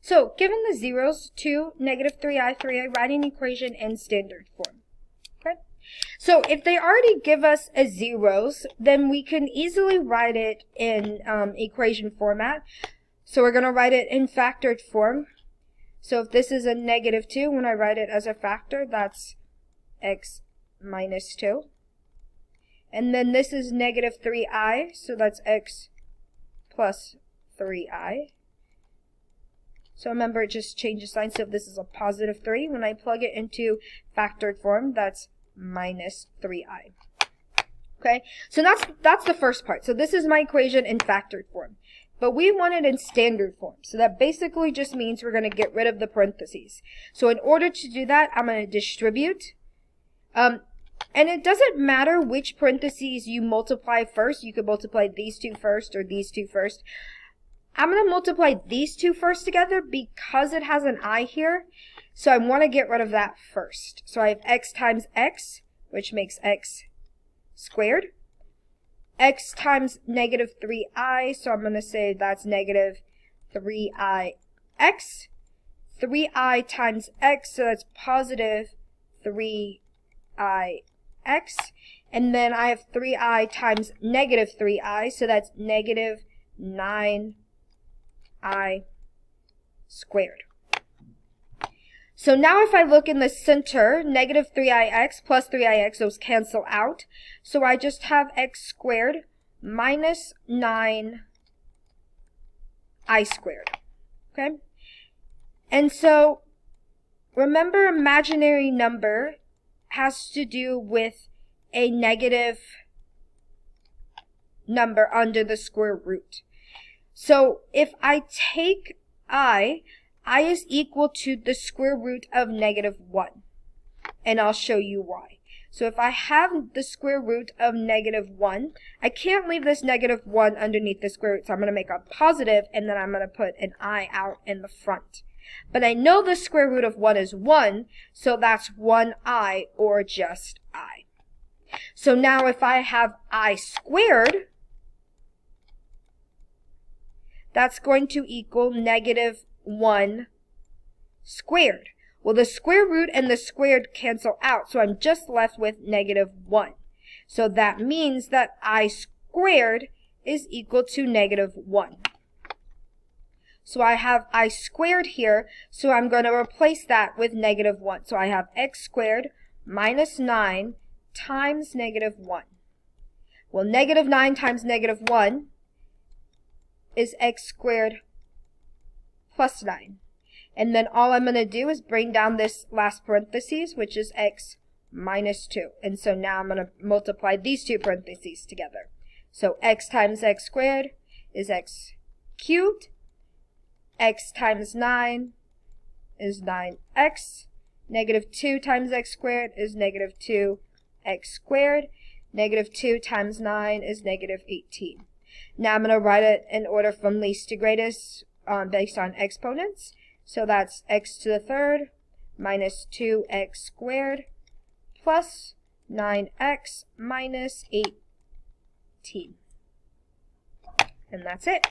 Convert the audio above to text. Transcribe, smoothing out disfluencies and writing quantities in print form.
So, given the zeros, 2, negative 3i, 3i, write an equation in standard form. Okay? So, if they already give us a zeros, then we can easily write it in equation format. So, we're going to write it in factored form. So, if this is a negative 2, when I write it as a factor, that's x minus 2. And then this is negative 3i, so that's x plus 3i. So remember, it just changes sign. So if this is a positive 3, when I plug it into factored form, that's minus 3i. Okay, so that's the first part. So this is my equation in factored form. But we want it in standard form. So that basically just means we're going to get rid of the parentheses. So in order to do that, I'm going to distribute. And it doesn't matter which parentheses you multiply first. You could multiply these two first or these two first. I'm going to multiply these two first together because it has an I here. So I want to get rid of that first. So I have x times x, which makes x squared. X times negative 3i, so I'm going to say that's negative 3ix. 3i times x, so that's positive 3ix. And then I have 3i times negative 3i, so that's negative 9i squared. So now if I look in the center, negative 3ix plus 3ix, those cancel out. So I just have x squared minus 9i squared. Okay? And so remember, imaginary number has to do with a negative number under the square root. So if I take I is equal to the square root of negative 1. And I'll show you why. So if I have the square root of negative 1, I can't leave this negative 1 underneath the square root. So I'm going to make a positive, and then I'm going to put an I out in the front. But I know the square root of 1 is 1, so that's 1i, or just I. So now if I have I squared, that's going to equal negative 1 squared. Well, the square root and the squared cancel out, so I'm just left with negative 1. So that means that I squared is equal to negative 1. So I have I squared here, so I'm going to replace that with negative 1. So I have x squared minus 9 times negative 1. Well, negative 9 times negative 1 is x squared plus 9. And then all I'm going to do is bring down this last parentheses, which is x minus 2. And so now I'm going to multiply these two parentheses together. So x times x squared is x cubed. X times 9 is 9x. Negative 2 times x squared is negative 2x squared. Negative 2 times 9 is negative 18. Now I'm going to write it in order from least to greatest based on exponents. So that's x to the third minus 2x squared plus 9x minus 18. And that's it.